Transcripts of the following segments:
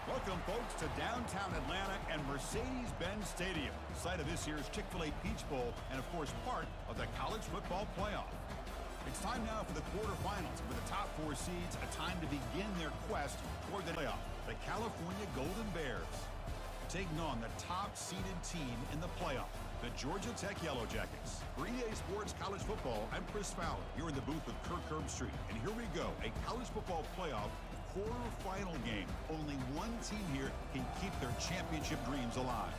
Welcome, folks, to downtown Atlanta and Mercedes-Benz Stadium, site of this year's Chick-fil-A Peach Bowl and, of course, part of the college football playoff. It's time now for the quarterfinals, with the top 4 seeds, a time to begin their quest toward the playoff. The California Golden Bears taking on the top-seeded team in the playoff, the Georgia Tech Yellow Jackets. For EA Sports College Football, I'm Chris Fowler, here in the booth with Kirk Herbstreit. And here we go, a college football playoff quarterfinal game. Only one team here can keep their championship dreams alive.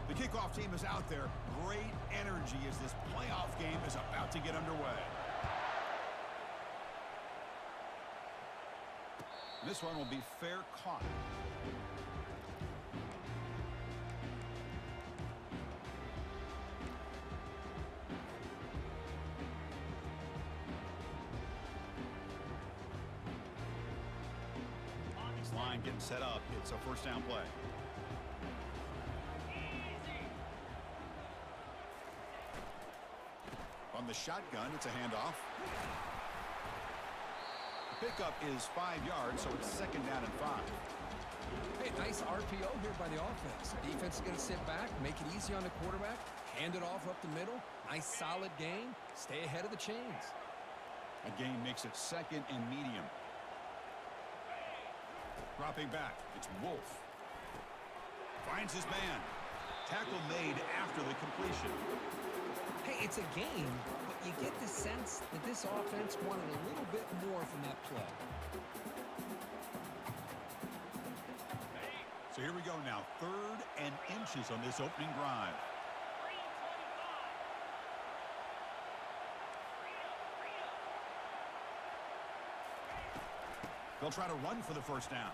The kickoff team is out there. Great energy as this playoff game is about to get underway. This one will be fair caught. This line getting set up. It's a first down play. On the shotgun, it's a handoff. Pickup is 5 yards, so it's second down and 5. Hey, nice RPO here by the offense. Defense is going to sit back, make it easy on the quarterback, hand it off up the middle. Nice solid gain. Stay ahead of the chains. A gain makes it second and medium. Dropping back, it's Wolf. Finds his man. Tackle made after the completion. Hey, it's a game, but you get the sense that this offense wanted a little bit more from that play. So here we go now, 3rd and inches on this opening drive. They'll try to run for the first down.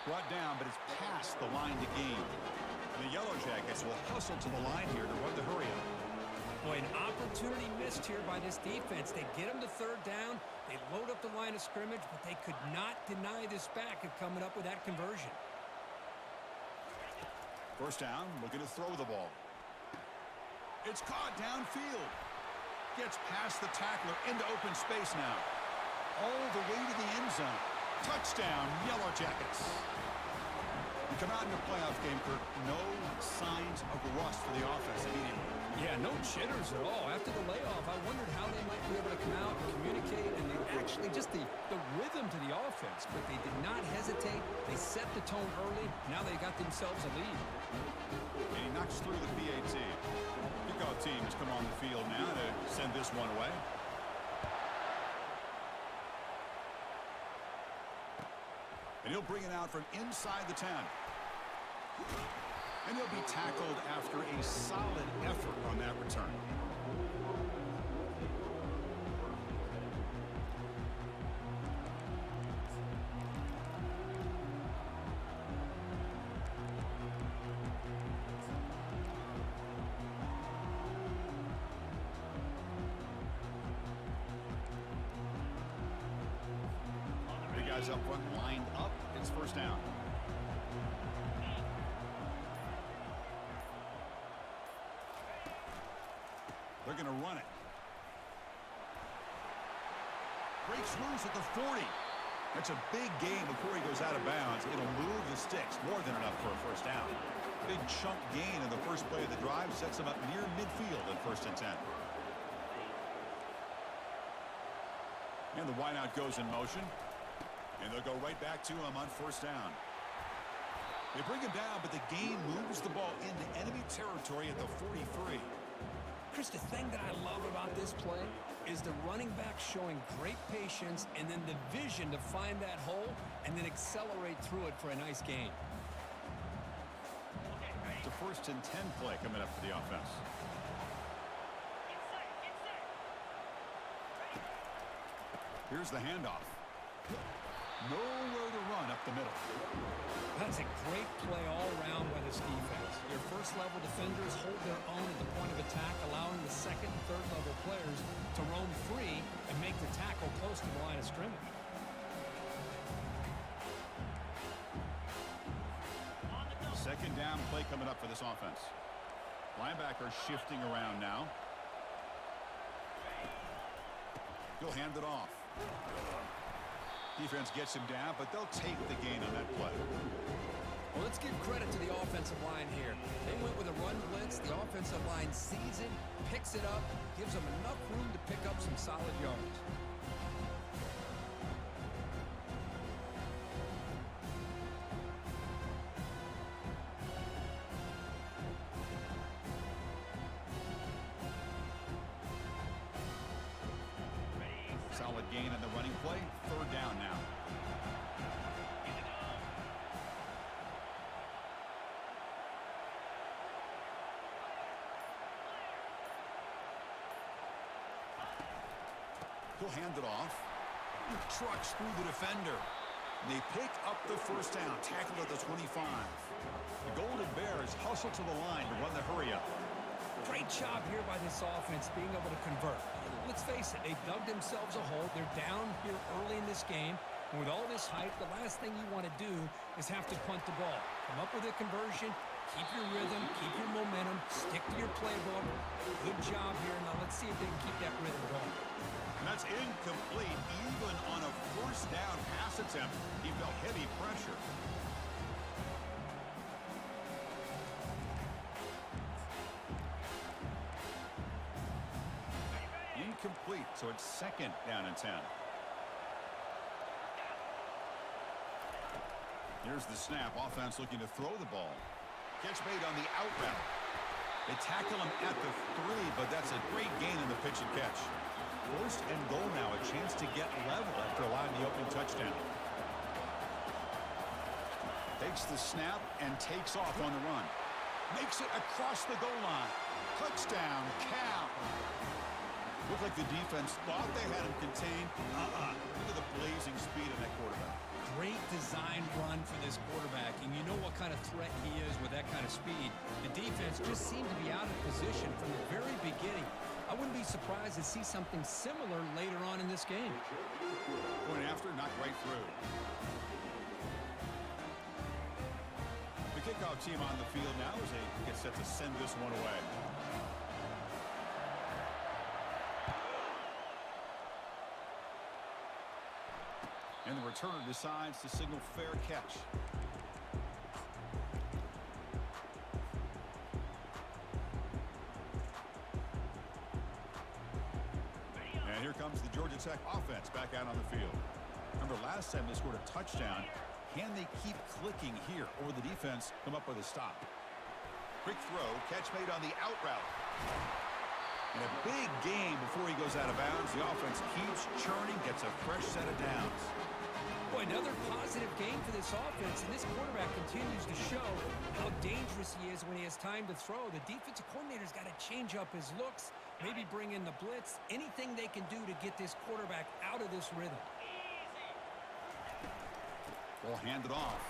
Brought down, but it's past the line to gain. The Yellow Jackets will hustle to the line here to run the hurry-up. Boy, an opportunity missed here by this defense. They get them to 3rd down. They load up the line of scrimmage, but they could not deny this back of coming up with that conversion. First down, looking to throw the ball. It's caught downfield. Gets past the tackler into open space now. All the way to the end zone. Touchdown, Yellow Jackets. You come out in a playoff game, Kirk, no signs of rust for the offense immediately. Yeah, no jitters at all. After the layoff, I wondered how they might be able to come out and communicate, and they actually just the rhythm to the offense, but they did not hesitate. They set the tone early. Now they got themselves a lead. And he knocks through the PAT. Kickoff team has come on the field now to send this one away. And he'll bring it out from inside the 10. And he'll be tackled after a solid effort on that return. Three guys up front, lined up. It's first down. They're going to run it. Breaks loose at the 40. That's a big gain before he goes out of bounds. It'll move the sticks, more than enough for a first down. Big chunk gain in the first play of the drive sets him up near midfield in 1st and 10. And the wideout goes in motion. And they'll go right back to him on 1st down. They bring him down, but the gain moves the ball into enemy territory at the 43. Chris, the thing that I love about this play is the running back showing great patience and then the vision to find that hole and then accelerate through it for a nice gain. It's a 1st and 10 play coming up for the offense. Here's the handoff. Nowhere to run up the middle. That's a great play all around by this defense. Your first-level defenders hold their own at the point of attack, allowing the second and third-level players to roam free and make the tackle close to the line of scrimmage. down play coming up for this offense. Linebacker shifting around now. He'll hand it off. Defense gets him down, but they'll take the gain on that play. Well, let's give credit to the offensive line here. They went with a run blitz. The offensive line sees it, picks it up, gives them enough room to pick up some solid yards. Solid gain on the running play. Third down now. He'll hand it off. He trucks through the defender. They pick up the first down. Tackled at the 25. The Golden Bears hustle to the line to run the hurry up. Great job here by this offense being able to convert. Let's face it, they dug themselves a hole. They're down here early in this game. And with all this hype, the last thing you want to do is have to punt the ball. Come up with a conversion, keep your rhythm, keep your momentum, stick to your playbook. Good job here. Now let's see if they can keep that rhythm going. And that's incomplete. Even on a first down pass attempt, he felt heavy pressure. Incomplete, so it's second down and 10. Here's the snap. Offense looking to throw the ball. Catch made on the out route. They tackle him at the 3, but that's a great gain in the pitch and catch. First and goal now, a chance to get level after allowing the opening touchdown. Takes the snap and takes off on the run. Makes it across the goal line. Touchdown, Cal. Looked like the defense thought they had him contained. Look at the blazing speed of that quarterback. Great design run for this quarterback, and you know what kind of threat he is with that kind of speed. The defense just seemed to be out of position from the very beginning. I wouldn't be surprised to see something similar later on in this game. Point after, knocked right through. The kickoff team on the field now as they get set to send this one away. And the returner decides to signal fair catch. And here comes the Georgia Tech offense back out on the field. Remember last time they scored a touchdown. Can they keep clicking here, or the defense come up with a stop? Quick throw, catch made on the out route. And a big game before he goes out of bounds. The offense keeps churning, gets a fresh set of downs. Boy, another positive game for this offense, and this quarterback continues to show how dangerous he is when he has time to throw. The defensive coordinator's got to change up his looks, maybe bring in the blitz, anything they can do to get this quarterback out of this rhythm. Ball handed off.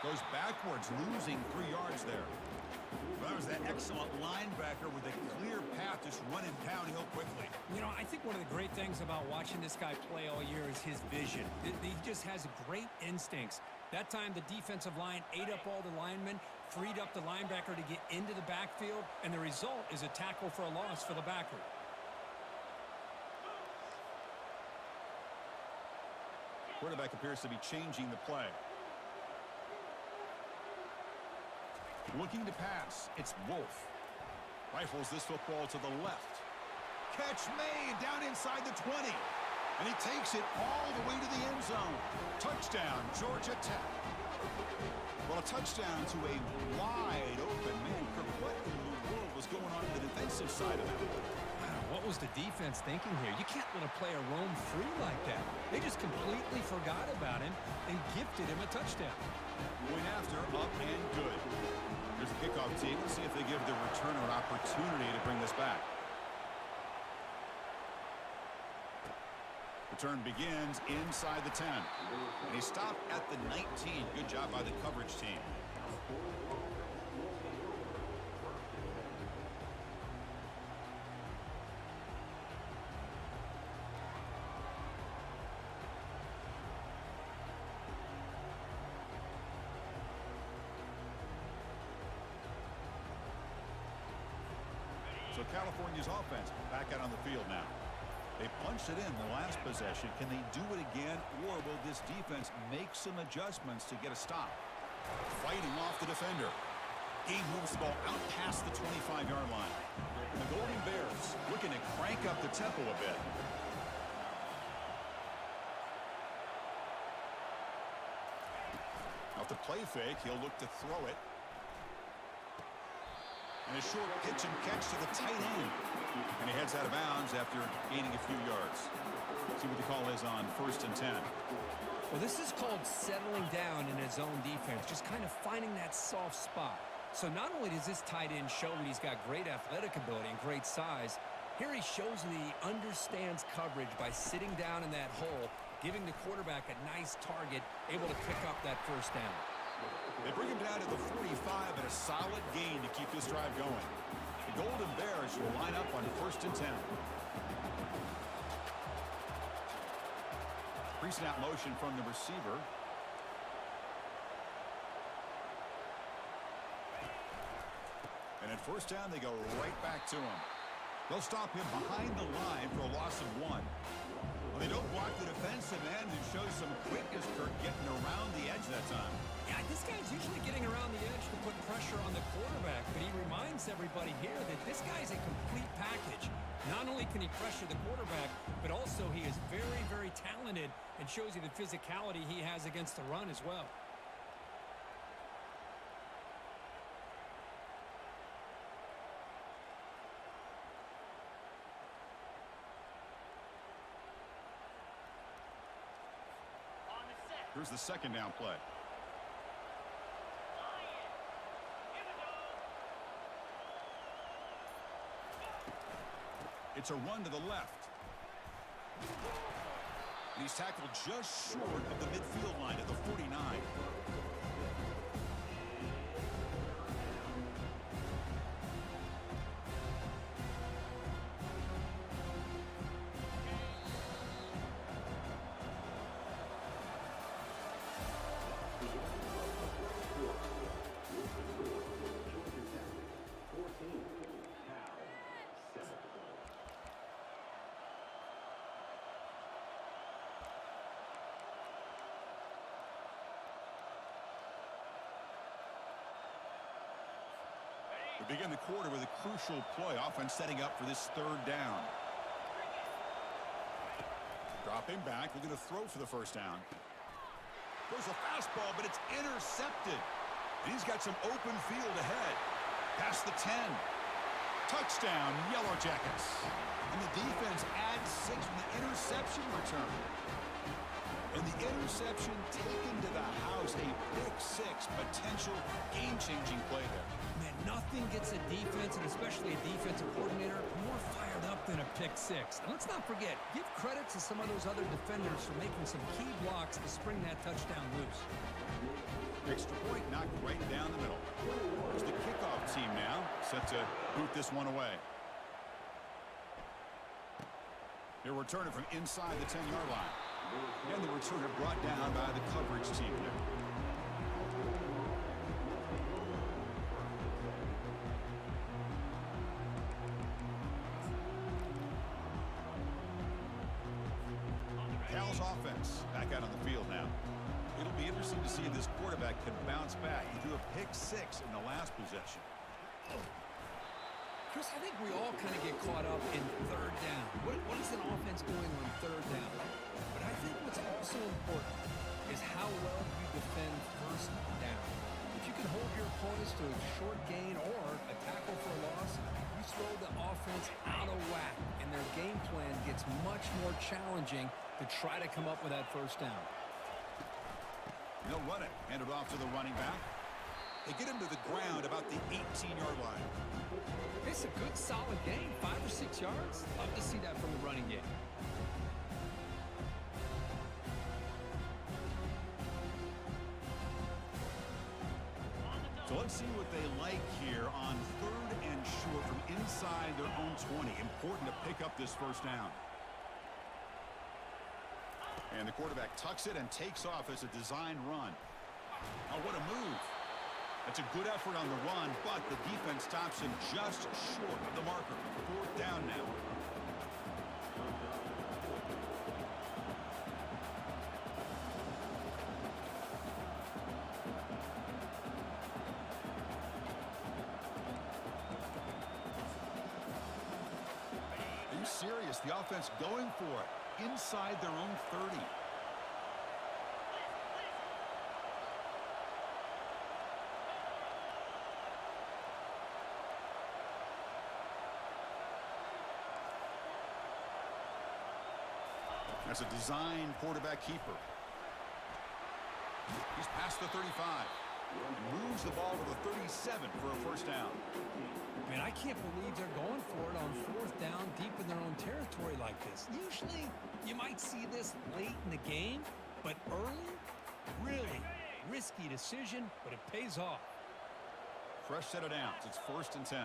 Goes backwards, losing 3 yards there. That was that excellent linebacker with a clear path just running downhill quickly. You know, I think one of the great things about watching this guy play all year is his vision. He just has great instincts. That time, the defensive line ate up all the linemen, freed up the linebacker to get into the backfield, and the result is a tackle for a loss for the backer. Quarterback appears to be changing the play. Looking to pass. It's Wolf. Rifles this football to the left. Catch made down inside the 20. And he takes it all the way to the end zone. Touchdown, Georgia Tech. Well, a touchdown to a wide open man. What in the world was going on the defensive side of that? What was the defense thinking here? You can't let a player roam free like that. They just completely forgot about him and gifted him a touchdown. Point after, up and good. Here's the kickoff team. Let's see if they give the returner an opportunity to bring this back. Return begins inside the 10. And he stopped at the 19. Good job by the coverage team. California's offense back out on the field now. They punched it in the last possession. Can they do it again, or will this defense make some adjustments to get a stop? Fighting off the defender. He moves the ball out past the 25-yard line. And the Golden Bears looking to crank up the tempo a bit. Off the play fake, he'll look to throw it. And a short pitch and catch to the tight end. And he heads out of bounds after gaining a few yards. See what the call is on 1st and 10. Well, this is called settling down in his own defense, just kind of finding that soft spot. So not only does this tight end show that he's got great athletic ability and great size, here he shows that he understands coverage by sitting down in that hole, giving the quarterback a nice target, able to pick up that first down. They bring him down to the 45 and a solid gain to keep this drive going. The Golden Bears will line up on 1st and 10. Pre-snap motion from the receiver. And at 1st down, they go right back to him. They'll stop him behind the line for a loss of 1. Well, they don't block the defensive end and show some quickness, Kirk, getting around the edge that time. Yeah, this guy's usually getting around the edge to put pressure on the quarterback, but he reminds everybody here that this guy's a complete package. Not only can he pressure the quarterback, but also he is very, very talented and shows you the physicality he has against the run as well. Here's the 2nd down play. It's a run to the left. And he's tackled just short of the midfield line at the 49. We begin the quarter with a crucial play. Offense setting up for this 3rd down. Dropping back, looking to throw for the 1st down. Throws a fastball, but it's intercepted. And he's got some open field ahead. Past the 10. Touchdown, Yellow Jackets. And the defense adds 6 with the interception return. And the interception taken to the house. A pick 6, potential game-changing play there. Man, nothing gets a defense, and especially a defensive coordinator, more fired up than a pick 6. And let's not forget, give credit to some of those other defenders for making some key blocks to spring that touchdown loose. Extra point knocked right down the middle. Here's the kickoff team now, set to boot this one away. He'll return it from inside the 10-yard line. And the returner brought down by the coverage team there. Cal's offense back out on the field now. It'll be interesting to see if this quarterback can bounce back. He threw a pick 6 in the last possession. Chris, I think we all kind of get caught up in 3rd down. What is an offense doing on 3rd down? But I think what's also important is how well you defend 1st down. If you can hold your opponents to a short gain or a tackle for a loss, you throw the offense out of whack, and their game plan gets much more challenging to try to come up with that 1st down. They'll run it. Hand it off to the running back. They get him to the ground about the 18-yard line. It's a good, solid game. 5 or 6 yards. Love to see that from the running game. So let's see what they like here on 3rd and short from inside their own 20. Important to pick up this 1st down. And the quarterback tucks it and takes off as a design run. Oh, what a move. That's a good effort on the run, but the defense stops him just short of the marker. 4th down now. Are you serious? The offense going for it inside their own 30. That's a design quarterback keeper. He's past the 35. Moves the ball to the 37 for a 1st down. Man, I can't believe they're going for it on 4th down deep in their own territory like this. Usually, you might see this late in the game, but early, really risky decision, but it pays off. Fresh set of downs. It's 1st and 10.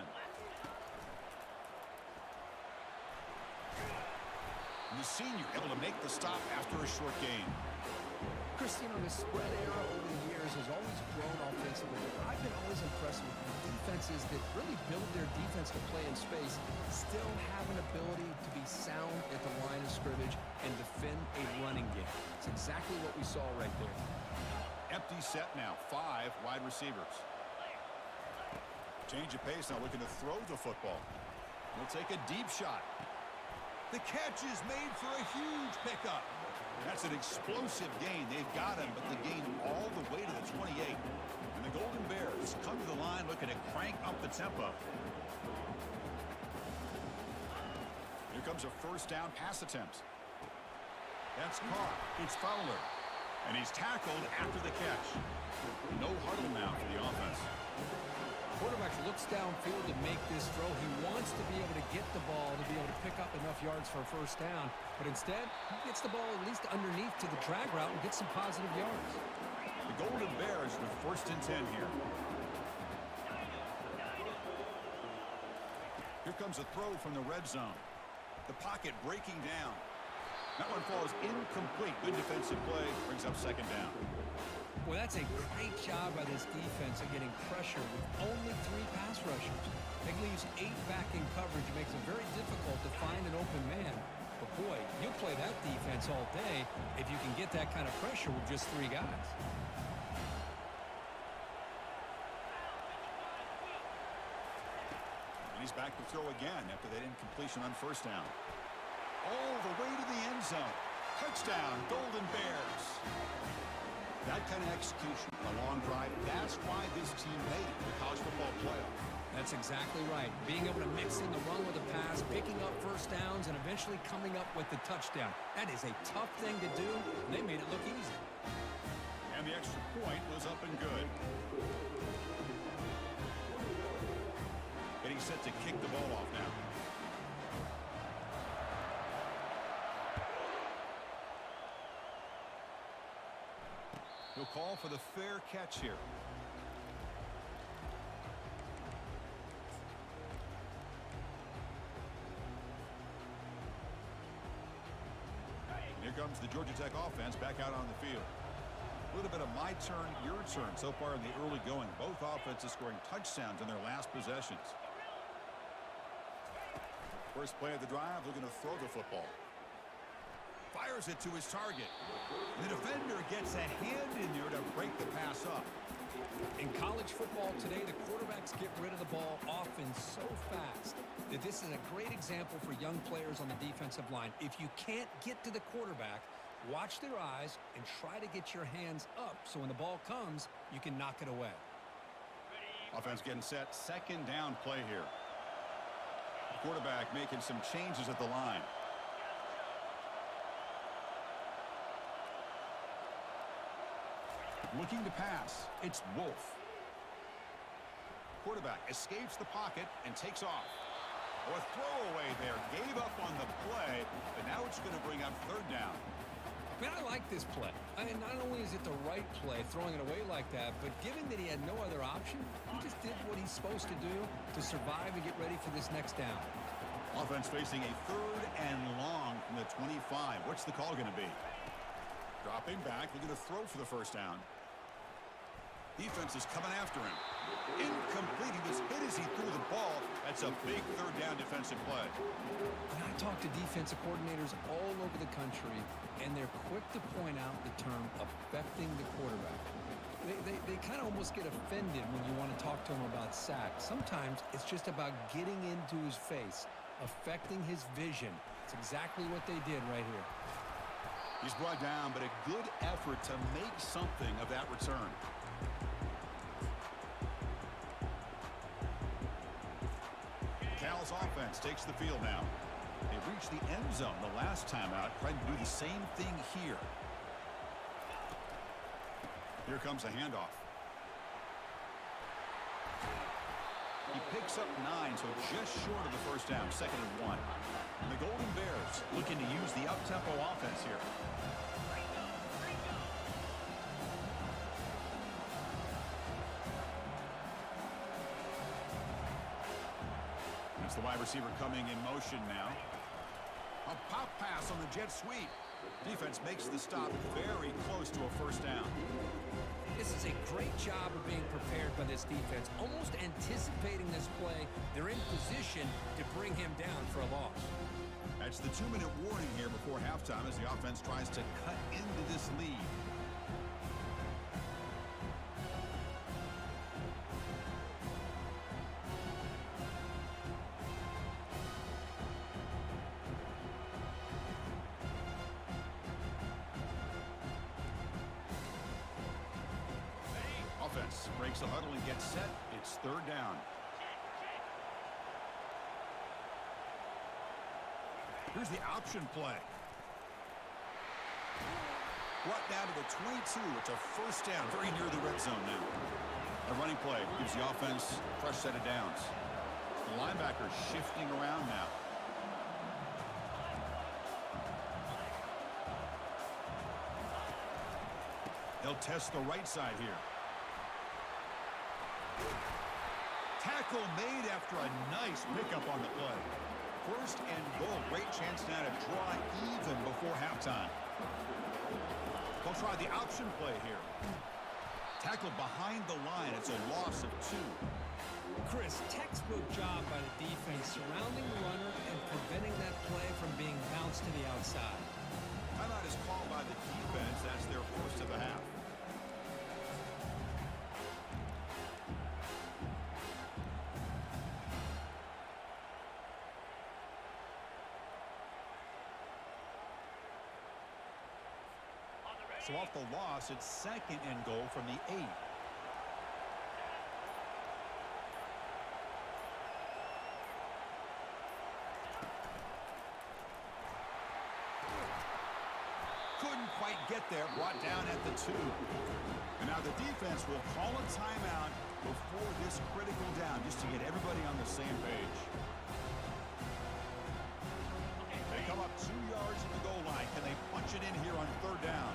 And the senior able to make the stop after a short gain. Christian, the spread era over the years has always grown offensively. I've been always impressed with defenses that really build their defense to play in space, still have an ability to be sound at the line of scrimmage and defend a running game. It's exactly what we saw right there. Empty set now. 5 wide receivers. Change of pace now, looking to throw the football. He'll take a deep shot. The catch is made for a huge pickup. That's an explosive gain. They've got him, but the gain all the way to the 28. And the Golden Bears come to the line looking to crank up the tempo. Here comes a 1st down pass attempt. That's caught. It's Fowler. And he's tackled after the catch. No huddle now for the offense. Quarterback looks downfield to make this throw. He wants to be able to get the ball to be able to pick up enough yards for a 1st down. But instead, he gets the ball at least underneath to the drag route and gets some positive yards. The Golden Bears with 1st and 10 here. Here comes a throw from the red zone. The pocket breaking down. That one falls incomplete. Good defensive play. Brings up 2nd down. Well, that's a great job by this defense of getting pressure with only 3 pass rushers. It leaves 8 back in coverage. It makes it very difficult to find an open man. But, boy, you'll play that defense all day if you can get that kind of pressure with just 3 guys. And he's back to throw again after that incompletion on 1st down. All the way to the end zone. Touchdown, Golden Bears. That kind of execution, a long drive, that's why this team made the college football playoff. That's exactly right. Being able to mix in the run with the pass, picking up 1st downs, and eventually coming up with the touchdown. That is a tough thing to do, and they made it look easy. And the extra point was up and good. Getting set to kick the ball off now. He'll call for the fair catch here. Here comes the Georgia Tech offense back out on the field. A little bit of my turn, your turn so far in the early going. Both offenses scoring touchdowns in their last possessions. First play of the drive, looking to throw the football. Fires it to his target. The defender gets a hand in there to break the pass up. In college football today, the quarterbacks get rid of the ball often so fast that this is a great example for young players on the defensive line. If you can't get to the quarterback, watch their eyes and try to get your hands up so when the ball comes, you can knock it away. Offense getting set. 2nd down play here. The quarterback making some changes at the line. Looking to pass. It's Wolf. Quarterback escapes the pocket and takes off. Oh, a throwaway there. Gave up on the play, but now it's going to bring up 3rd down. Man, I like this play. I mean, not only is it the right play, throwing it away like that, but given that he had no other option, he just did what he's supposed to do to survive and get ready for this next down. Offense facing a 3rd and long from the 25. What's the call going to be? Dropping back, looking to throw for the 1st down. The defense is coming after him. Incomplete. He was hit as he threw the ball. That's a big third down defensive play. And I talk to defensive coordinators all over the country, and they're quick to point out the term affecting the quarterback. They kind of almost get offended when you want to talk to them about sacks. Sometimes it's just about getting into his face, affecting his vision. It's exactly what they did right here. He's brought down, but a good effort to make something of that return. Cal's offense takes the field now. They reached the end zone the last time out, trying to do the same thing here. Here comes a handoff. He picks up 9, so just short of the first down, 2nd and 1. And the Golden Bears looking to use the up-tempo offense here. It's the wide receiver coming in motion now. A pop pass on the jet sweep. Defense makes the stop very close to a first down. This is a great job of being prepared by this defense, almost anticipating this play. They're in position to bring him down for a loss. That's the 2-minute warning here before halftime as the offense tries to cut into this lead. Offense breaks the huddle and gets set. It's 3rd down. Here's the option play. Brought down to the 22. It's a first down, very near the red zone now. A running play gives the offense a fresh set of downs. The linebacker shifting around now. They'll test the right side here. Tackle made after a nice pickup on the play. 1st and goal. Great chance now to draw even before halftime. They'll try the option play here. Tackled behind the line. It's a loss of 2. Chris, textbook job by the defense surrounding the runner and preventing that play from being bounced to the outside. Timeout is called by the defense. That's their first of the half. So off the loss, it's 2nd and goal from the 8. Couldn't quite get there, brought down at the 2. And now the defense will call a timeout before this critical down, just to get everybody on the same page. They come up 2 yards at the goal line. Can they punch it in here on 3rd down?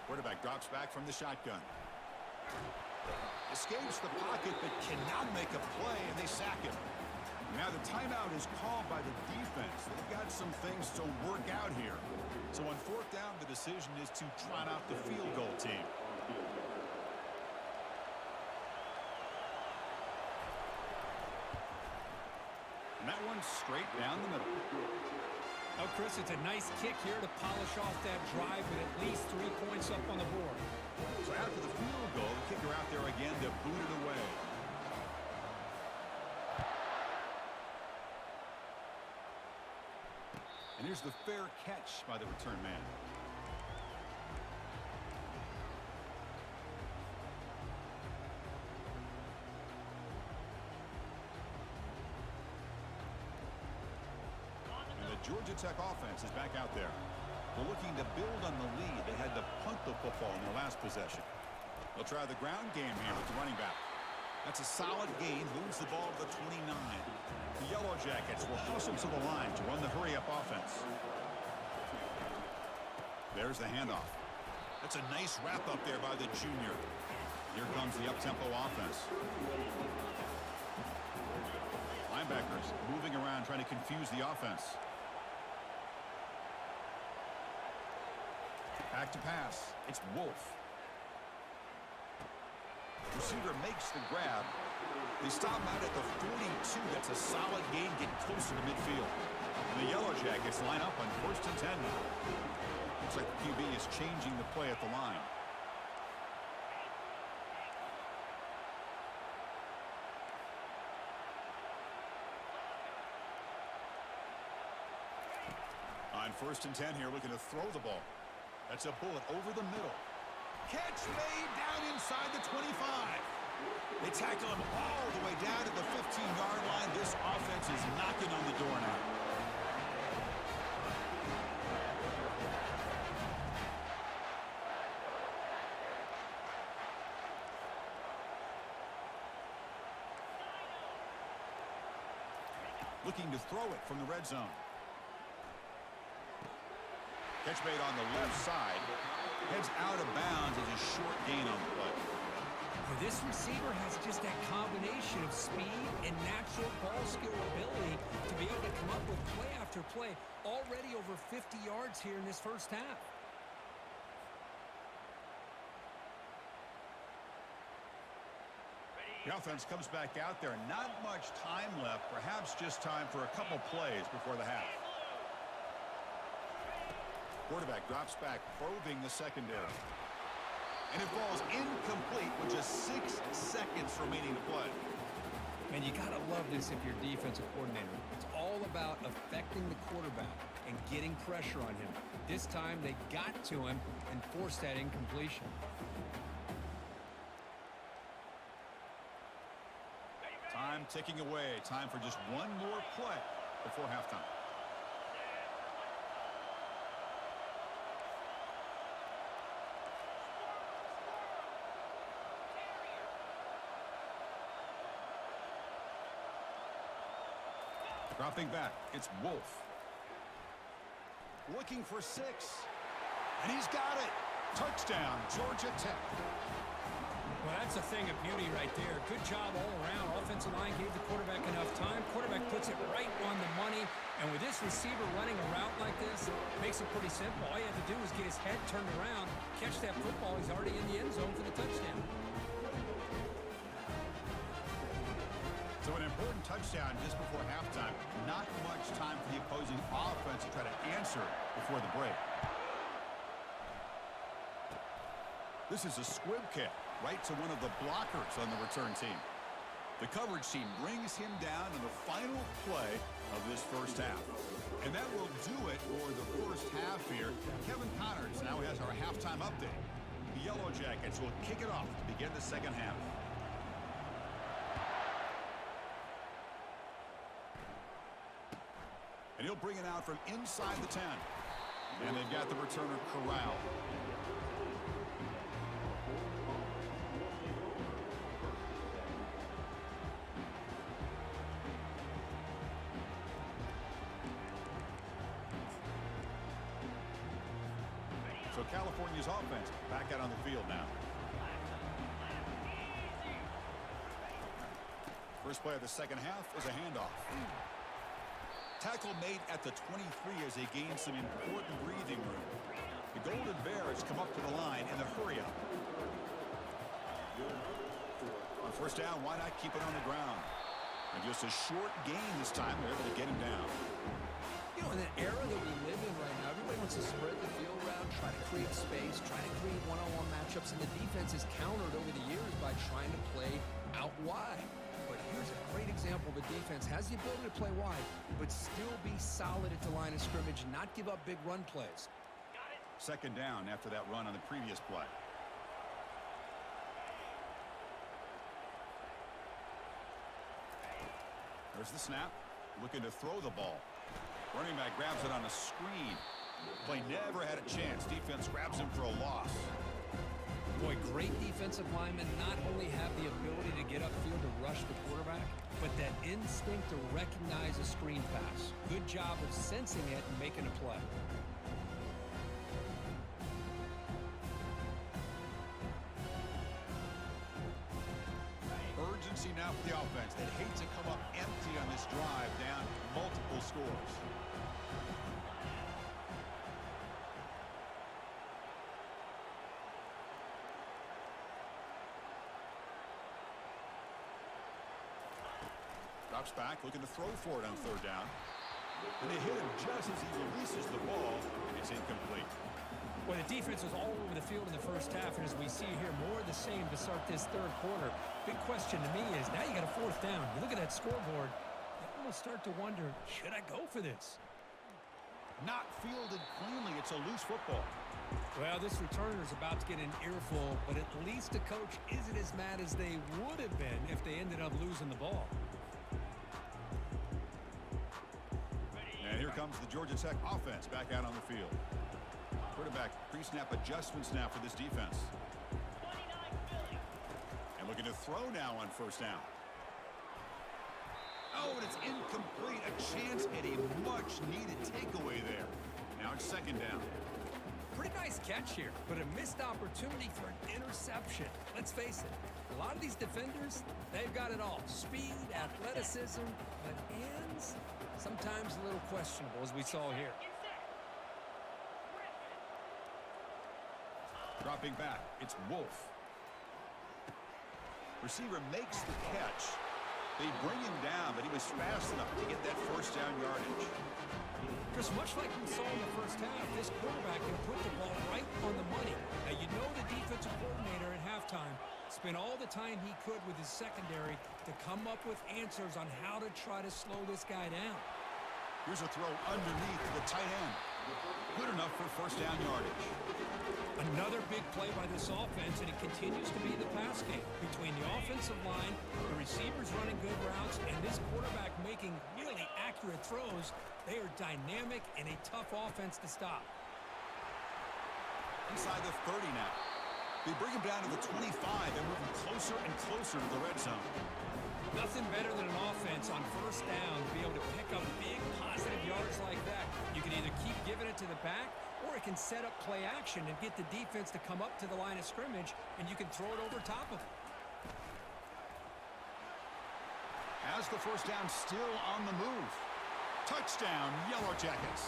Quarterback drops back from the shotgun. Escapes the pocket, but cannot make a play, and they sack him. Now the timeout is called by the defense. They've got some things to work out here. So on 4th down, the decision is to trot out the field goal team. And that one's straight down the middle. Oh, Chris, it's a nice kick here to polish off that drive with at least 3 points up on the board. So after the field goal, the kicker out there again to boot it away. And here's the fair catch by the return man. Georgia Tech offense is back out there. They're looking to build on the lead. They had to punt the football in their last possession. They'll try the ground game here with the running back. That's a solid gain. Moves the ball to the 29. The Yellow Jackets will hustle to the line to run the hurry-up offense. There's the handoff. That's a nice wrap up there by the junior. Here comes the up-tempo offense. Linebackers moving around, trying to confuse the offense. Back to pass. It's Wolf. Receiver makes the grab. They stop out at the 42. That's a solid gain, getting closer to midfield. And the Yellow Jackets line up on 1st and 10 now. Looks like the QB is changing the play at the line. On 1st and 10 here, looking to throw the ball. That's a bullet over the middle. Catch made down inside the 25. They tackle him all the way down to the 15-yard line. This offense is knocking on the door now. Looking to throw it from the red zone. Catch made on the left side. Heads out of bounds as a short gain on the play. Well, this receiver has just that combination of speed and natural ball skill ability to be able to come up with play after play. Already over 50 yards here in this first half. The offense comes back out there. Not much time left. Perhaps just time for a couple plays before the half. Quarterback drops back, probing the secondary. And it falls incomplete with just 6 seconds remaining to play. Man, you got to love this if you're defensive coordinator. It's all about affecting the quarterback and getting pressure on him. This time, they got to him and forced that incompletion. Time ticking away. Time for just one more play before halftime. Dropping back, it's Wolf. Looking for 6. And he's got it. Touchdown, Georgia Tech. Well, that's a thing of beauty right there. Good job all around. Offensive line gave the quarterback enough time. Quarterback puts it right on the money. And with this receiver running a route like this, it makes it pretty simple. All you have to do is get his head turned around, catch that football. He's already in the end zone for the touchdown. So an important touchdown just before halftime. Not much time for the opposing offense to try to answer before the break. This is a squib kick right to one of the blockers on the return team. The coverage team brings him down in the final play of this first half. And that will do it for the first half here. Kevin Connors now has our halftime update. The Yellow Jackets will kick it off to begin the second half. And he'll bring it out from inside the 10. And they've got the returner corralled. So California's offense back out on the field now. First play of the second half is a handoff. Tackle made at the 23 as they gain some important breathing room. The Golden Bears come up to the line in the hurry-up. On first down, why not keep it on the ground? And just a short gain this time. They're able to get him down. You know, in that era that we live in right now, everybody wants to spread the field around, try to create space, try to create one-on-one matchups, and the defense has countered over the years by trying to play out wide. But here's a great example. The defense has the ability to play wide, but still be solid at the line of scrimmage, not give up big run plays. Second down after that run on the previous play. There's the snap. Looking to throw the ball. Running back grabs it on a screen. Play never had a chance. Defense grabs him for a loss. Boy, great defensive linemen not only have the ability to get upfield to rush the quarterback, but that instinct to recognize a screen pass. Good job of sensing it and making a play. urgency now for the offense. They'd hate to come up empty on this drive, down multiple scores. Drops back, looking to throw for it on third down. And they hit him just as he releases the ball, and it's incomplete. Well, the defense was all over the field in the first half, and as we see here, more of the same to start this third quarter. Big question to me is, now you got a fourth down. You look at that scoreboard, you almost start to wonder, should I go for this? Not fielded cleanly. It's a loose football. Well, this returner is about to get an earful, but at least the coach isn't as mad as they would have been if they ended up losing the ball. And here comes the Georgia Tech offense back out on the field. Quarterback pre-snap adjustments now for this defense. And looking to throw now on first down. Oh, and it's incomplete. A chance at a much-needed takeaway there. Now it's second down. Pretty nice catch here, but a missed opportunity for an interception. Let's face it, a lot of these defenders, they've got it all. Speed, athleticism, but hands, sometimes a little questionable, as we saw here. Dropping back, it's Wolf. Receiver makes the catch. They bring him down, but he was fast enough to get that first down yardage. Just much like we saw in the first half, this quarterback can put the ball right on the money. Now, you know the defensive coordinator at halftime spent all the time he could with his secondary to come up with answers on how to try to slow this guy down. Here's a throw underneath to the tight end. Good enough for first down yardage. Another big play by this offense, and it continues to be the pass game between the offensive line, the receivers running good routes, and this quarterback making really accurate throws. They are dynamic and a tough offense to stop. Inside the 30 now. They bring him down to the 25 and move him closer and closer to the red zone. Nothing better than an offense on first down to be able to pick up big positive yards like that. You can either keep giving it to the back, or it can set up play action and get the defense to come up to the line of scrimmage, and you can throw it over top of it. Has the first down, still on the move. Touchdown, Yellow Jackets.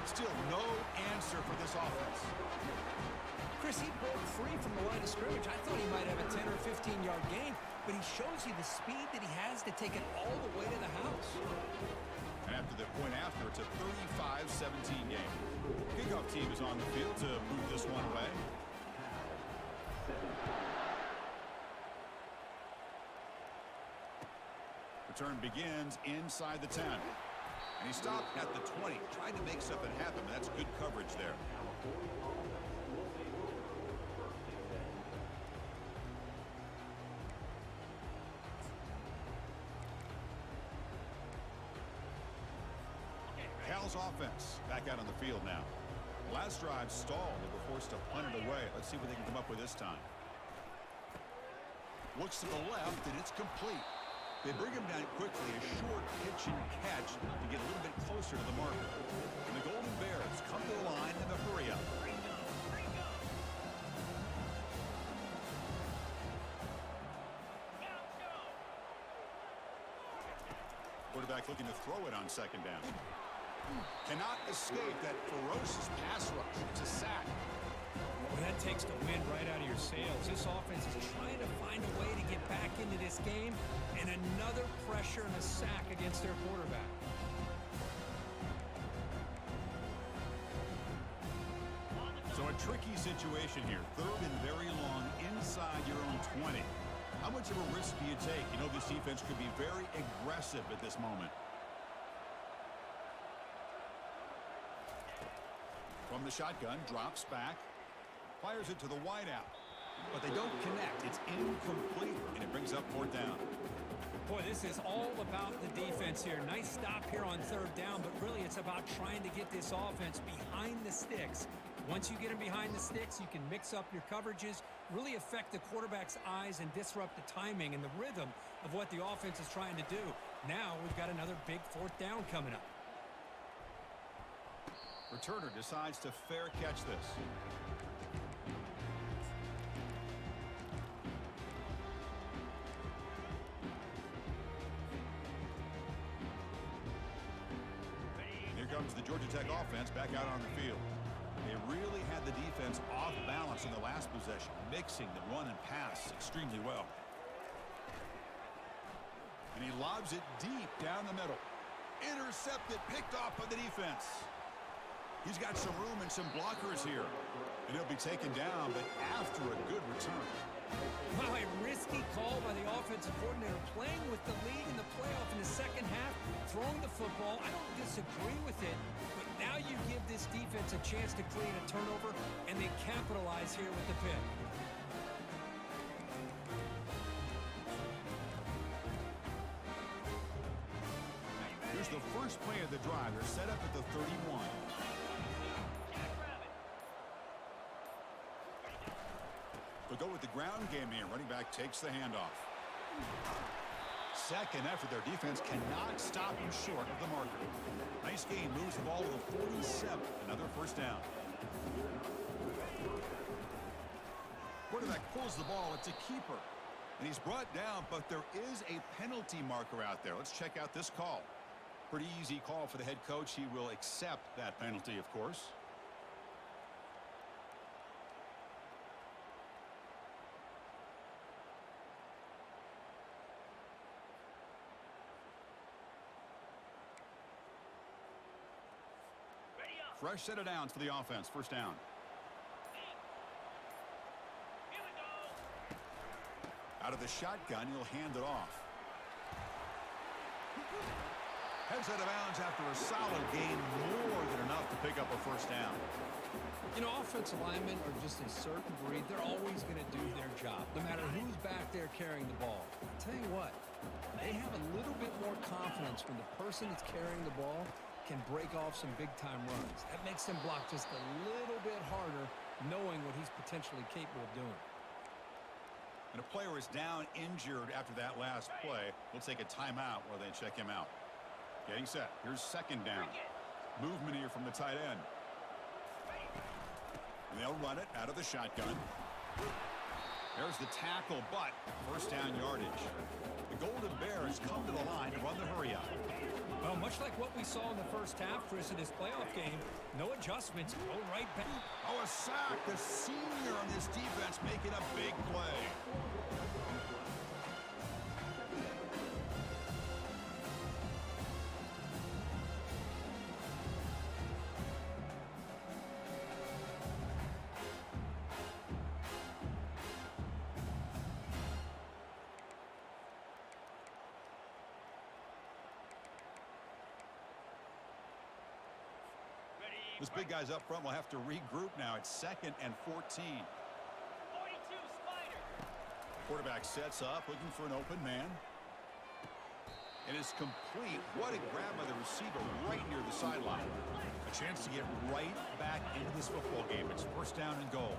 Still no answer for this offense. Chris, he broke free from the line of scrimmage. I thought he might have a 10 or 15-yard gain, but he shows you the speed that he has to take it all the way to the house. And after the point after, it's a 35-17 game. Kickoff team is on the field to move this one away. Return begins inside the 10. And he stopped at the 20, trying to make something happen. That's good coverage there. Cal's offense back out on the field now. Last drive stalled. They were forced to punt it away. Let's see what they can come up with this time. Looks to the left, and it's complete. They bring him down quickly, a short pitch and catch to get a little bit closer to the marker. And the Golden Bears come to the line in the hurry up. Quarterback looking to throw it on second down. Cannot escape that ferocious pass rush. It's a sack. Well, that takes the wind right out of your sails. This offense is trying to find a way to get back into this game, and another pressure and a sack against their quarterback. So a tricky situation here. Third and very long inside your own 20. How much of a risk do you take? You know this defense could be very aggressive at this moment. From the shotgun, drops back. Fires it to the wideout. But they don't connect. It's incomplete, and it brings up fourth down. Boy, this is all about the defense here. Nice stop here on third down, but really it's about trying to get this offense behind the sticks. Once you get them behind the sticks, you can mix up your coverages, really affect the quarterback's eyes and disrupt the timing and the rhythm of what the offense is trying to do. Now we've got another big fourth down coming up. Returner decides to fair catch this. comes the Georgia Tech offense back out on the field. They really had the defense off balance in the last possession, mixing the run and pass extremely well. And he lobs it deep down the middle. Intercepted, picked off by the defense. He's got some room and some blockers here. And he'll be taken down, but after a good return. Wow, a risky call by the offensive coordinator, playing with the lead in the playoff in the second half, throwing the football. I don't disagree with it, but now you give this defense a chance to create a turnover, and they capitalize here with the pick. Here's the first play of the drive. They're set up at the 31. They'll go with the ground game here. Running back takes the handoff. Second effort. Their defense cannot stop him short of the marker. Nice game. Moves the ball to the 47. Another first down. Quarterback pulls the ball. It's a keeper. And he's brought down, but there is a penalty marker out there. Let's check out this call. Pretty easy call for the head coach. He will accept that penalty, of course. Fresh set of downs for the offense. First down. Out of the shotgun, he'll hand it off. Heads out of bounds after a solid gain, more than enough to pick up a first down. You know, offensive linemen are just a certain breed. They're always going to do their job, no matter who's back there carrying the ball. I'll tell you what, they have a little bit more confidence when the person that's carrying the ball can break off some big-time runs. That makes them block just a little bit harder, knowing what he's potentially capable of doing. And a player is down injured after that last play. We'll take a timeout while they check him out. Getting set. Here's second down. Movement here from the tight end. And they'll run it out of the shotgun. There's the tackle, but first down yardage. The Golden Bears come to the line to run the hurry up. Well, much like what we saw in the first half, Chris, in this playoff game, no adjustments, go right back. Oh, a sack. The senior on this defense making a big play. This big guy's up front will have to regroup now. It's 2nd and 14. 42 Spider. Quarterback sets up, looking for an open man. It is complete. What a grab by the receiver right near the sideline. A chance to get right back into this football game. It's first down and goal.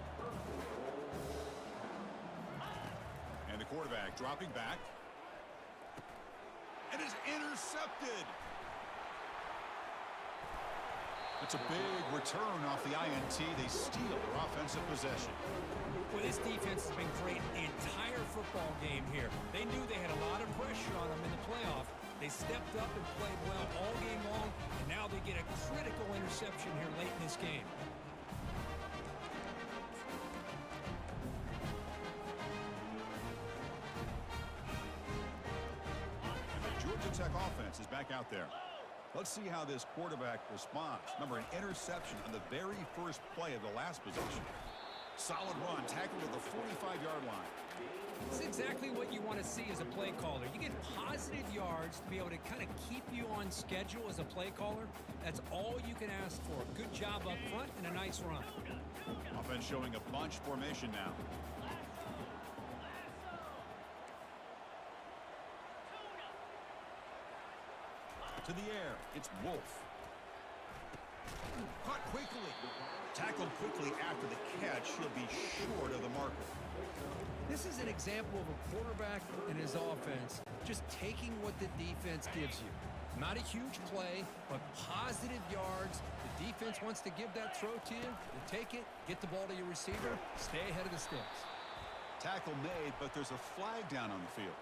And the quarterback dropping back. And is intercepted. It's a big return off the INT. They steal their offensive possession. Well, this defense has been great the entire football game here. They knew they had a lot of pressure on them in the playoff. They stepped up and played well all game long, and now they get a critical interception here late in this game. And the Georgia Tech offense is back out there. Let's see how this quarterback responds. Remember, an interception on the very first play of the last possession. Solid run, tackled at the 45-yard line. It's exactly what you want to see as a play caller. You get positive yards to be able to kind of keep you on schedule as a play caller. That's all you can ask for. Good job up front and a nice run. Offense showing a bunch formation now. To the air, it's Wolf. Caught quickly. Tackled quickly after the catch. He'll be short of the marker. This is an example of a quarterback and his offense just taking what the defense gives you. Not a huge play, but positive yards. The defense wants to give that throw to you. You take it, get the ball to your receiver, stay ahead of the sticks. Tackle made, but there's a flag down on the field.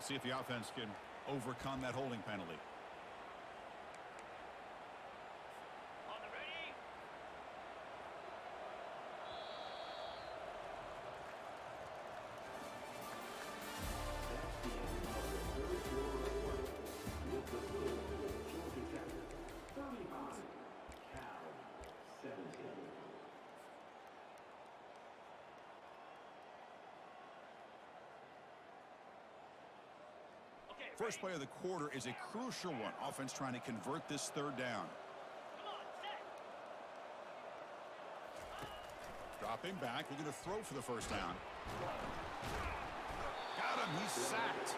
See if the offense can overcome that holding penalty. First play of the quarter is a crucial one. Offense trying to convert this third down. Dropping back, looking to throw for the first down. Got him, he's sacked.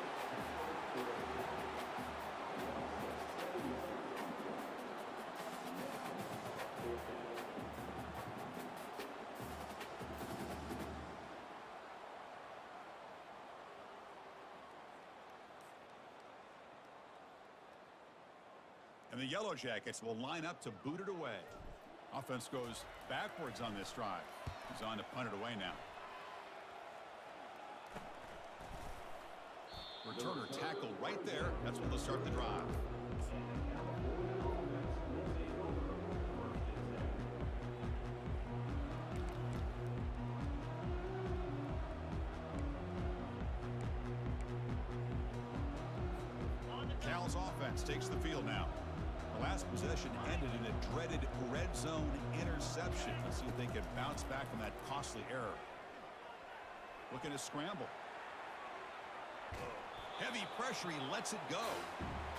And the Yellow Jackets will line up to boot it away. Offense goes backwards on this drive. He's on to punt it away now. Returner tackled right there. That's when they'll start the drive. Cal's offense takes the field now. The last possession ended in a dreaded red zone interception. Let's see if they can bounce back from that costly error. Looking to scramble. Heavy pressure, he lets it go.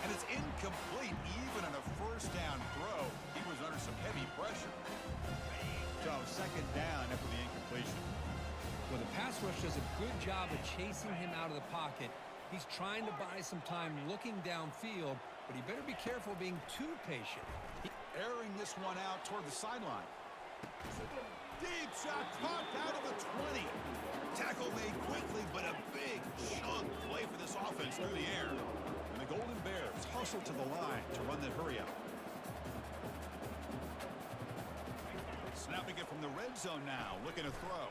And it's incomplete. Even on a first down throw, he was under some heavy pressure. So second down after the incompletion. Well, the pass rush does a good job of chasing him out of the pocket. He's trying to buy some time looking downfield, but he better be careful being too patient. Airing this one out toward the sideline. Deep shot caught out of the 20. Tackle made quickly, but a big chunk play for this offense through the air. And the Golden Bears hustle to the line to run that hurry out. Snapping it from the red zone now, looking to throw.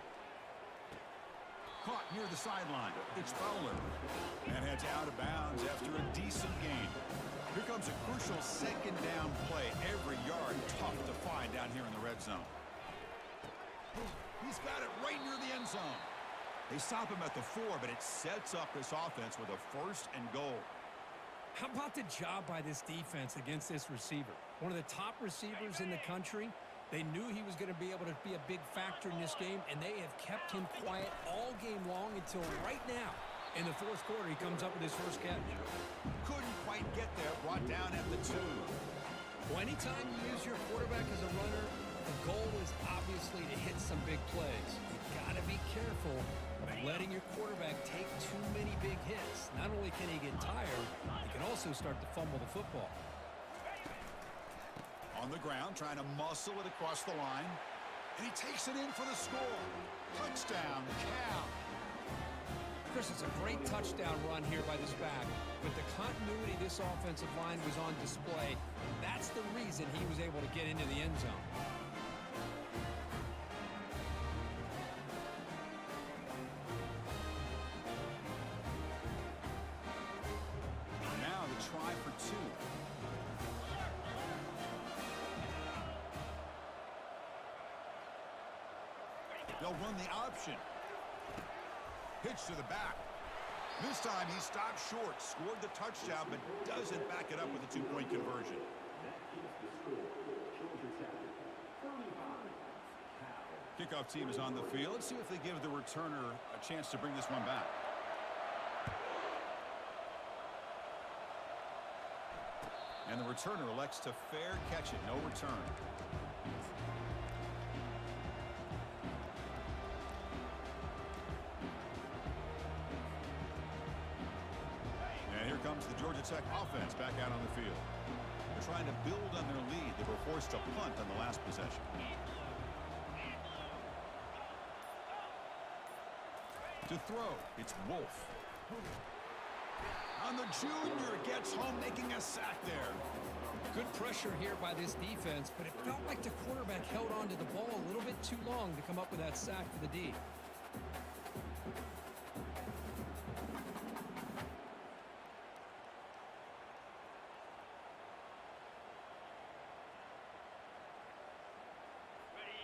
Caught near the sideline. It's Fowler. And heads out of bounds after a decent gain. Here comes a crucial second down play. Every yard tough to find down here in the red zone. He's got it right near the end zone. They stop him at the 4, but it sets up this offense with a first and goal. How about the job by this defense against this receiver? One of the top receivers in the country. They knew he was going to be able to be a big factor in this game, and they have kept him quiet all game long until right now. In the fourth quarter, he comes up with his first catch. Couldn't quite get there, brought down at the 2. Well, anytime you use your quarterback as a runner, the goal is obviously to hit some big plays. You've got to be careful of letting your quarterback take too many big hits. Not only can he get tired, he can also start to fumble the football. On the ground, trying to muscle it across the line. And he takes it in for the score. Touchdown, Cal. Chris, it's a great touchdown run here by this back. With the continuity this offensive line was on display, that's the reason he was able to get into the end zone. Now the try for 2. They'll run the option. Pitch to the back. This time he stopped short, scored the touchdown, but doesn't back it up with a 2-point conversion. Kickoff team is on the field. Let's see if they give the returner a chance to bring this one back. And the returner elects to fair catch it. No return. Comes the Georgia Tech offense back out on the field. They're trying to build on their lead. They were forced to punt on the last possession. To throw, it's Wolf. On the junior, gets home, making a sack there. Good pressure here by this defense, but it felt like the quarterback held on to the ball a little bit too long to come up with that sack for the D.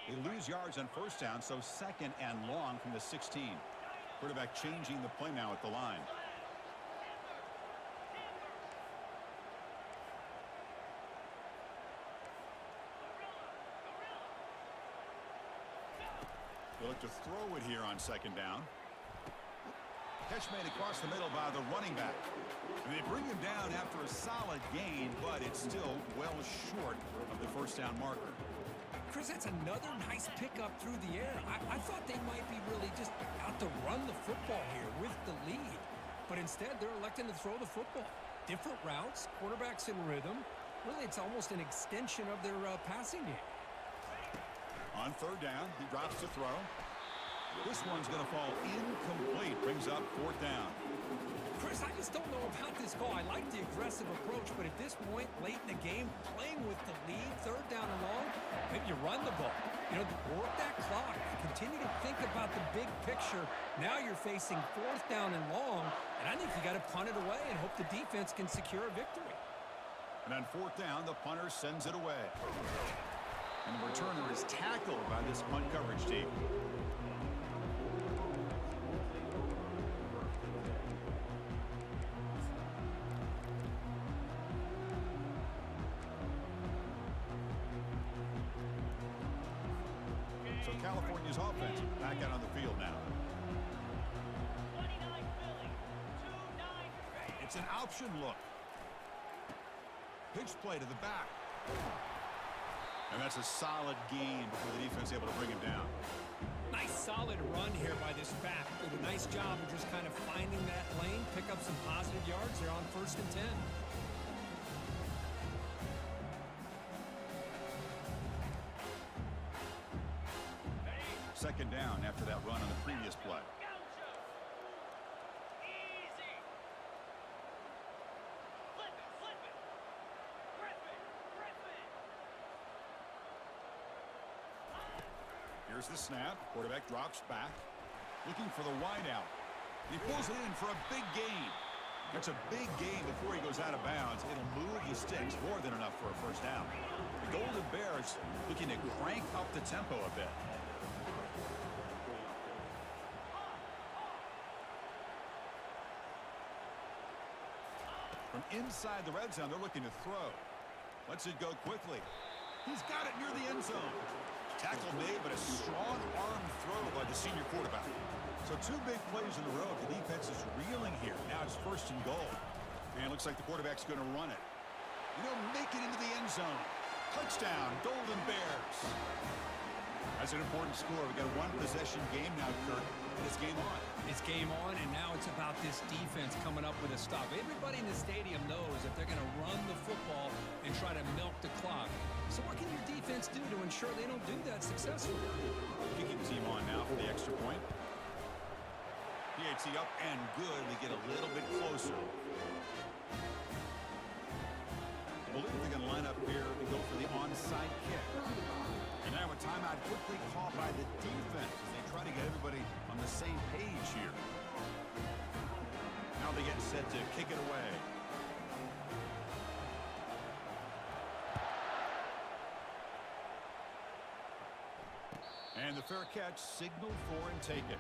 They lose yards on first down, so second and long from the 16. Quarterback changing the play now at the line. They look to throw it here on second down. Catch made across the middle by the running back. And they bring him down after a solid gain, but it's still well short of the first down marker. Chris, that's another nice pickup through the air. I thought they might be really just out to run the football here with the lead. But instead, they're electing to throw the football. Different routes, quarterbacks in rhythm. Really, it's almost an extension of their passing game. On third down, he drops to throw. This one's going to fall incomplete. Brings up fourth down. Chris, I just don't know about this call. I like the aggressive approach, but at this point, late in the game, playing with the lead, third down and long, maybe you run the ball. You know, work that clock. Continue to think about the big picture. Now you're facing fourth down and long, and I think you got to punt it away and hope the defense can secure a victory. And on fourth down, the punter sends it away. And the returner is tackled by this punt coverage team. So California's offense back out on the field now. It's an option look. Pitch play to the back. And that's a solid gain before the defense is able to bring him down. Nice solid run here by this back. Did a nice job of just kind of finding that lane, pick up some positive yards. They're on 1st and 10. Second down after that run on the previous play. Here's the snap. Quarterback drops back. Looking for the wideout. He pulls it in for a big gain. That's a big gain before he goes out of bounds. It'll move the sticks more than enough for a first down. The Golden Bears looking to crank up the tempo a bit. From inside the red zone, they're looking to throw. Lets it go quickly. He's got it near the end zone. Tackle made, but a strong arm throw by the senior quarterback. So two big plays in a row. The defense is reeling here. Now it's 1st and goal. And it looks like the quarterback's going to run it. And he'll make it into the end zone. Touchdown, Golden Bears. That's an important score. We've got a one-possession game now, Kurt. And it's game on. It's game on, and now it's about this defense coming up with a stop. Everybody in the stadium knows that they're going to run the football and try to milk the clock. So what can your defense do to ensure they don't do that successfully? Kicking team on now for the extra point. PAT up and good. We get a little bit closer. I believe they're going to line up here and go for the onside kick. And now a timeout quickly called by the defense as they try to get everybody on the same page here. Now they get set to kick it away. And the fair catch signaled for and taken.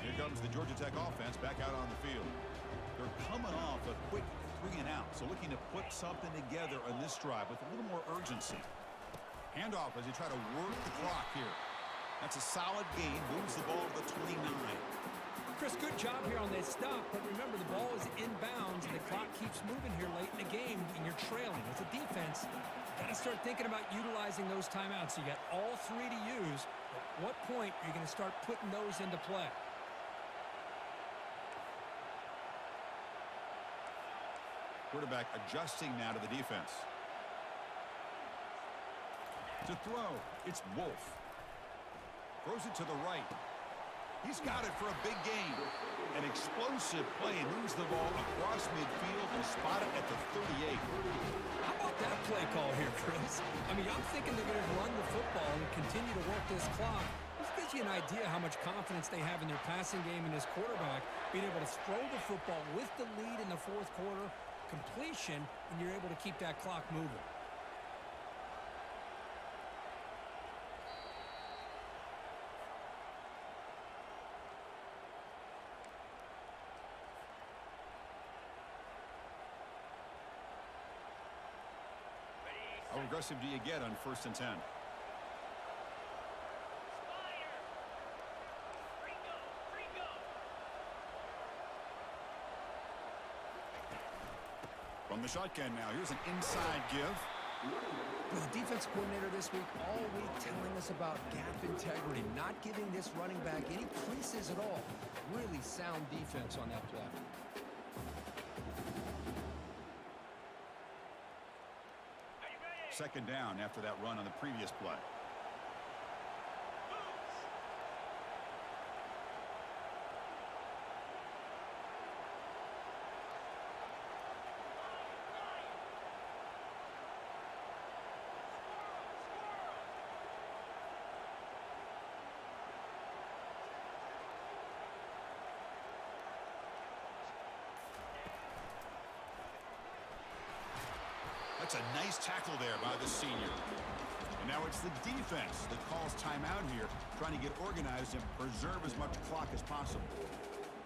Here comes the Georgia Tech offense back out on the field. They're coming off a quick 3 and out, so looking to put something together on this drive with a little more urgency. Handoff as they try to work the clock here. That's a solid gain, moves the ball to the 29. Chris, good job here on that stop, but remember the ball is inbounds and the clock keeps moving here late in the game and you're trailing. As a defense, got to start thinking about utilizing those timeouts. You got all 3 to use. At what point are you going to start putting those into play? Quarterback adjusting now to the defense. To throw, it's Wolf. Throws it to the right. He's got it for a big gain. An explosive play. Moves the ball across midfield and spot it at the 38. How about that play call here, Chris? I mean, I'm thinking they're going to run the football and continue to work this clock. This gives you an idea how much confidence they have in their passing game and this quarterback being able to throw the football with the lead in the 4th quarter, completion, and you're able to keep that clock moving. aggressive do you get on 1st and 10? From the shotgun now, here's an inside give. The defense coordinator this week all week telling us about gap integrity, not giving this running back any creases at all. Really sound defense on that play. Second down after that run on the previous play. That's a nice tackle there by the senior. And now it's the defense that calls timeout here, trying to get organized and preserve as much clock as possible.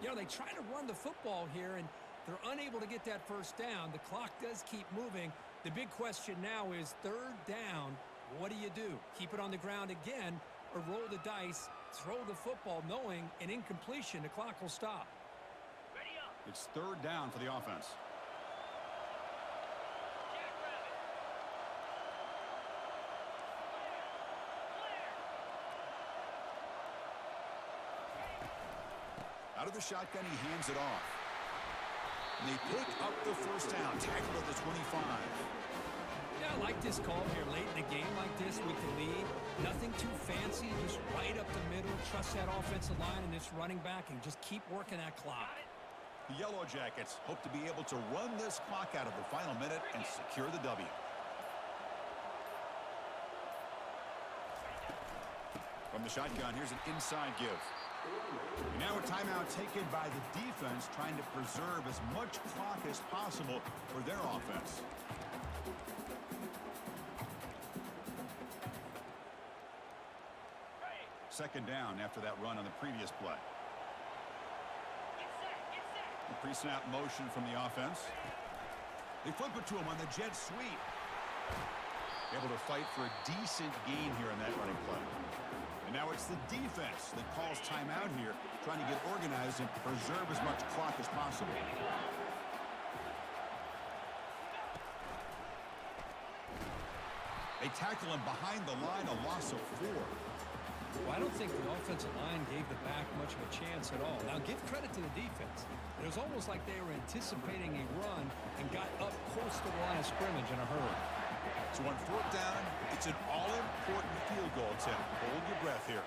You know, they try to run the football here, and they're unable to get that first down. The clock does keep moving. The big question now is 3rd down. What do you do? Keep it on the ground again, or roll the dice, throw the football, knowing an incompletion, the clock will stop. It's 3rd down for the offense. Out of the shotgun, he hands it off. And they pick up the 1st down, tackle at the 25. Yeah, I like this call here late in the game like this with the lead. Nothing too fancy, just right up the middle. Trust that offensive line and this running back and just keep working that clock. The Yellow Jackets hope to be able to run this clock out of the final minute and secure the W. From the shotgun, here's an inside give. And now a timeout taken by the defense, trying to preserve as much clock as possible for their offense. Second down after that run on the previous play. The pre-snap motion from the offense. They flip it to him on the jet sweep. Able to fight for a decent gain here in that running play. And now it's the defense that calls timeout here, trying to get organized and preserve as much clock as possible. They tackle him behind the line, a loss of 4. Well, I don't think the offensive line gave the back much of a chance at all. Now, give credit to the defense. It was almost like they were anticipating a run and got up close to the line of scrimmage in a hurry. So on 4th down, it's an all-important field goal attempt. Hold your breath here.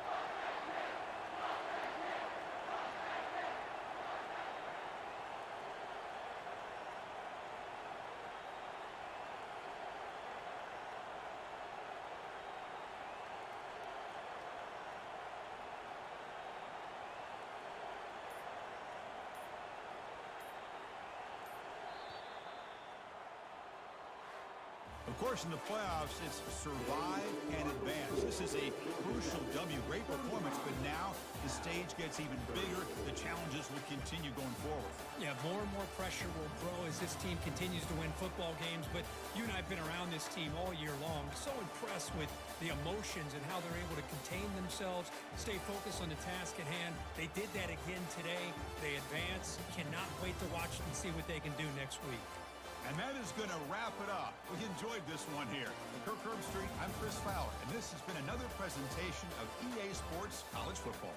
Of course, in the playoffs, it's survive and advance. This is a crucial W. Great performance, but now the stage gets even bigger. The challenges will continue going forward. Yeah, more and more pressure will grow as this team continues to win football games, but you and I have been around this team all year long. So impressed with the emotions and how they're able to contain themselves, stay focused on the task at hand. They did that again today. They advance. Cannot wait to watch and see what they can do next week. And that is going to wrap it up. We enjoyed this one here. For Kirk Herbstreit, I'm Chris Fowler, and this has been another presentation of EA Sports College Football.